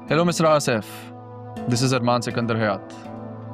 Hello mister Asif, this is Arman Sikandar Hayat.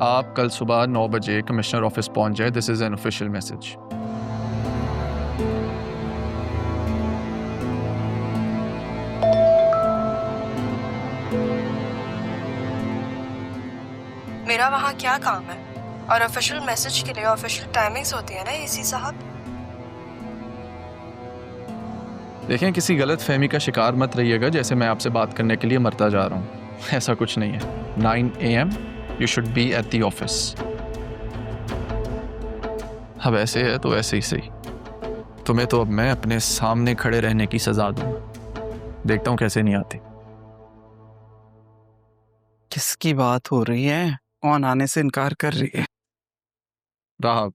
आप कल सुबह 9 बजे कमिश्नर ऑफिस पहुंच जाए। This is an official message. मेरा वहाँ क्या काम है? और ऑफिशियल मैसेज के लिए ऑफिशियल टाइमिंग्स होती है ना एसी साहब। देखें, किसी गलत फहमी का शिकार मत रहिएगा जैसे मैं आपसे बात करने के लिए मरता जा रहा हूँ। ऐसा कुछ नहीं है। 9 AM you should be at the office. अब ऐसे है तो ऐसे ही सही। तुम्हें तो अब मैं अपने सामने खड़े रहने की सजा दूंगा। देखता हूँ कैसे नहीं आती। किसकी बात हो रही है? कौन आने से इनकार कर रही है? राहब,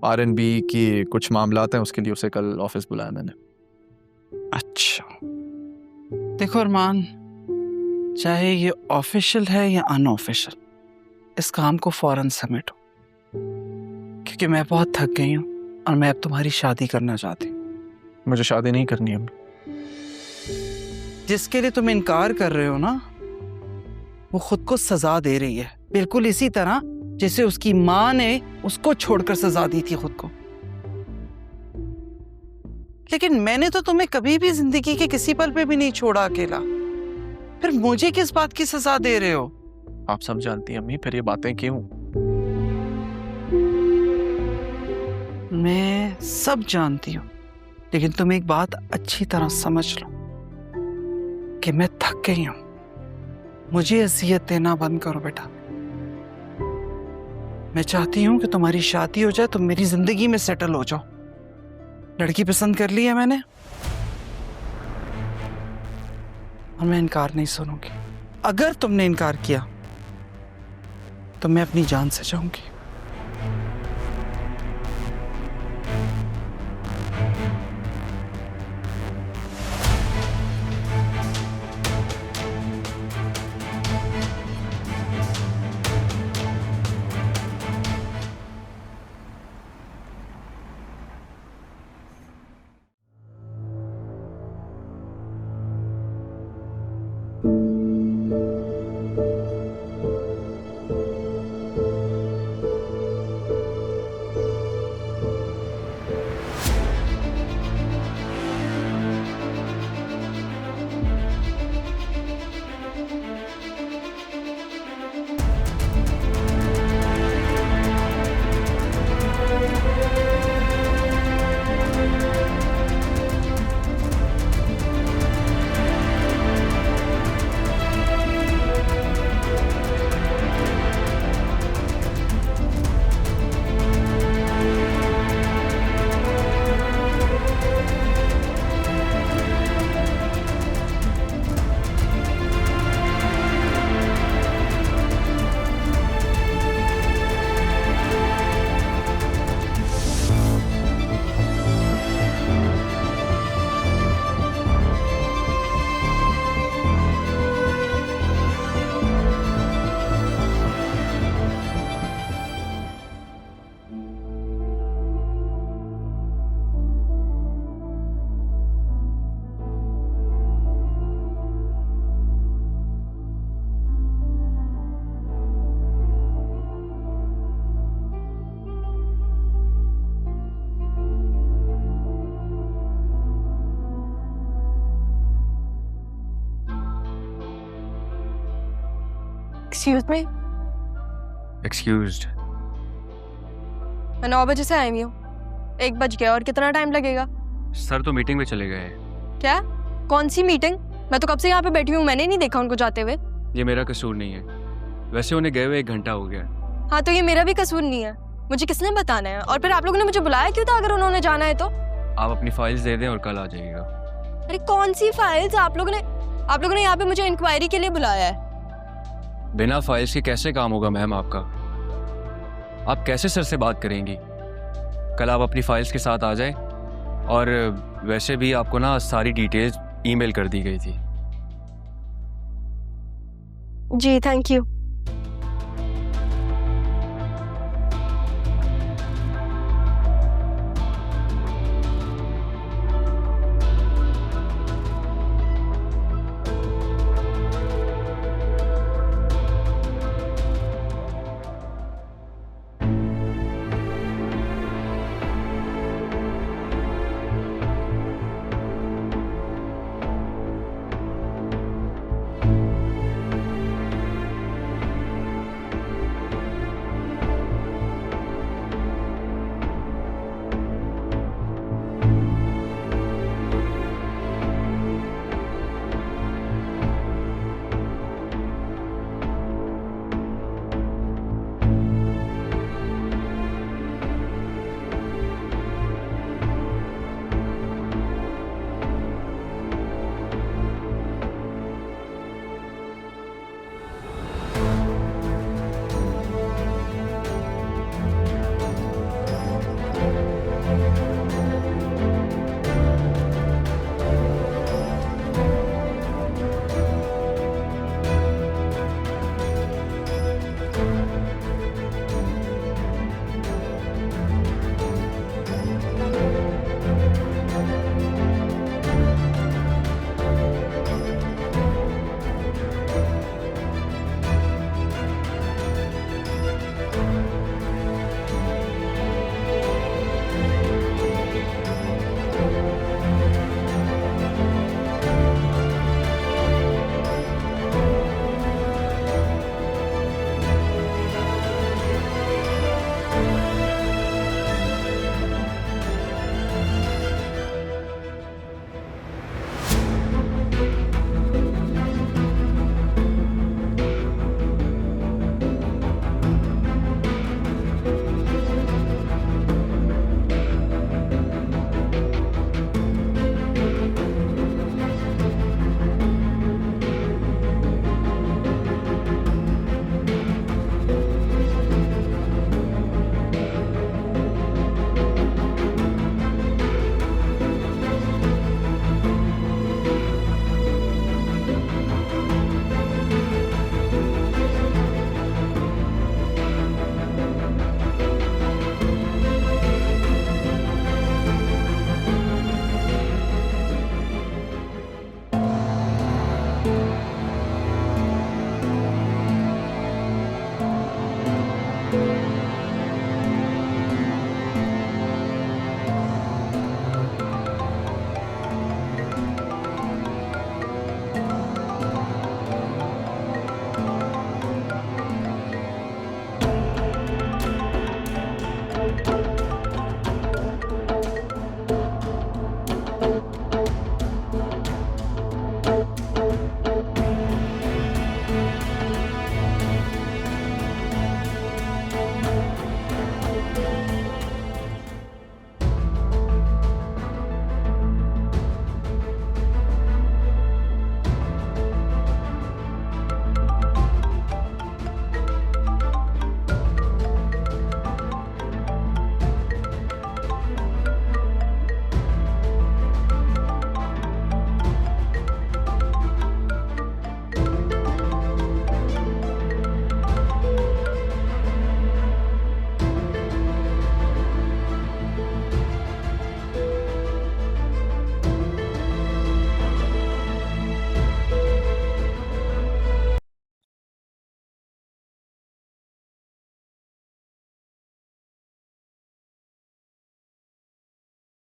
R&B की कुछ मामलात हैं, उसके लिए उसे कल ऑफिस बुलाया मैंने। अच्छा, देखो अरमान, चाहे ये ऑफिशियल है या अनऑफिशियल, इस काम को फौरन समेटो, क्योंकि मैं बहुत थक गई हूँ और मैं अब तुम्हारी शादी करना चाहती हूँ। मुझे शादी नहीं करनी अब। जिसके लिए तुम इनकार कर रहे हो ना, वो खुद को सजा दे रही है, बिल्कुल इसी तरह जैसे उसकी माँ ने उसको छोड़कर सजा दी थी खुद को। लेकिन मैंने तो तुम्हें कभी भी जिंदगी के किसी पल पे भी नहीं छोड़ा अकेला, फिर मुझे किस बात की सजा दे रहे हो? आप सब जानती हैं अम्मी, फिर ये बातें क्यों? मैं सब जानती हूँ, लेकिन तुम एक बात अच्छी तरह समझ लो कि मैं थक गई हूँ। मुझे अजियत देना बंद करो बेटा। मैं चाहती हूँ कि तुम्हारी शादी हो जाए, तुम मेरी जिंदगी में सेटल हो जाओ। लड़की पसंद कर ली है मैंने, और मैं इनकार नहीं सुनूंगी। अगर तुमने इनकार किया तो मैं अपनी जान से जाऊंगी। Excuse me, excused. मैं 9 बजे से आई हूँ, 1 बज गया और कितना टाइम लगेगा? सर तो मीटिंग में चले गए। क्या? कौन सी मीटिंग? मैं तो कब से यहाँ पे बैठी हूँ, मैंने नहीं देखा उनको जाते हुए। ये मेरा कसूर नहीं है, वैसे उन्हें गए हुए 1 घंटा हो गया। हाँ तो ये मेरा भी कसूर नहीं है, मुझे किसने बताना है? और फिर आप लोगों ने मुझे बुलाया क्यों था अगर उन्होंने जाना है तो? आप अपनी फाइल्स दे दें और कल आ जाइएगा। अरे कौन सी फाइल्स? आप लोगों ने यहाँ पे मुझे इंक्वायरी के लिए बुलाया है। बिना फाइल्स के कैसे काम होगा मैम आपका? आप कैसे सर से बात करेंगी? कल आप अपनी फाइल्स के साथ आ जाएं। और वैसे भी आपको ना सारी डिटेल्स ईमेल कर दी गई थी। जी थैंक यू।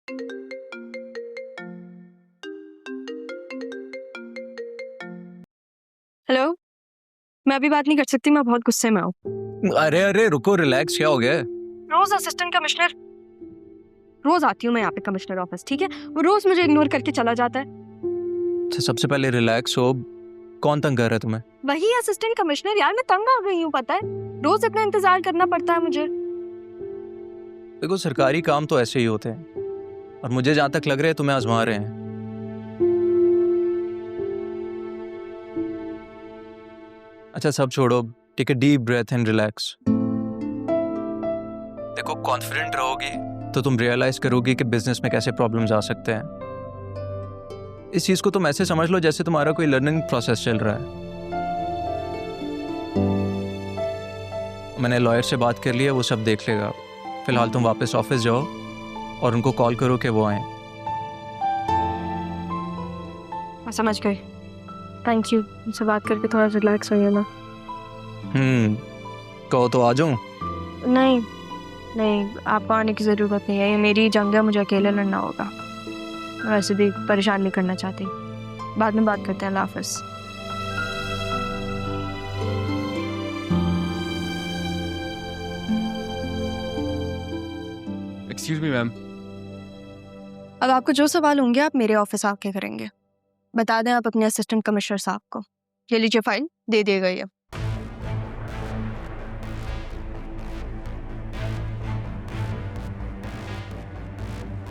हेलो, मैं अभी बात नहीं कर सकती, मैं बहुत गुस्से में हूँ। अरे अरे रुको, रिलैक्स, क्या हो गया? रोज असिस्टेंट कमिश्नर, रोज आती हूँ मैं यहाँ पे कमिश्नर ऑफिस, ठीक है, वो रोज मुझे इग्नोर करके चला जाता है। अच्छा, सबसे पहले रिलैक्स हो। कौन तंग कर रहा है तुम्हें? वही असिस्टेंट कमिश्नर यार, मैं तंग आ गई हूँ, पता है, रोज इतना इंतजार करना पड़ता है मुझे। देखो, सरकारी काम तो ऐसे ही होते हैं, और मुझे जहां तक लग रहा है तुम्हें आजमा रहे हैं। अच्छा, सब छोड़ो, take a deep breath and relax. देखो, कॉन्फिडेंट रहोगी तो तुम रियलाइज करोगी कि बिजनेस में कैसे प्रॉब्लम्स आ सकते हैं। इस चीज को तुम ऐसे समझ लो जैसे तुम्हारा कोई लर्निंग प्रोसेस चल रहा है। मैंने लॉयर से बात कर ली है, वो सब देख लेगा। फिलहाल तुम वापस ऑफिस जाओ और उनको कॉल करो कि वो आए। मैं समझ गई, थैंक यू, मुझसे बात करके थोड़ा रिलैक्स हो गया ना। कहो तो आ जाऊं? नहीं नहीं, आपको आने की ज़रूरत नहीं है, ये मेरी जंग है, मुझे अकेले लड़ना होगा। मैं वैसे भी परेशान नहीं करना चाहती, बाद में बात करते हैं, अल्लाह हाफ़िज़। Excuse me ma'am. अब आपको जो सवाल होंगे आप मेरे ऑफिस आके करेंगे। बता दें आप अपने असिस्टेंट कमिश्नर साहब को। ये लीजिए फाइल, दे दिए गई है।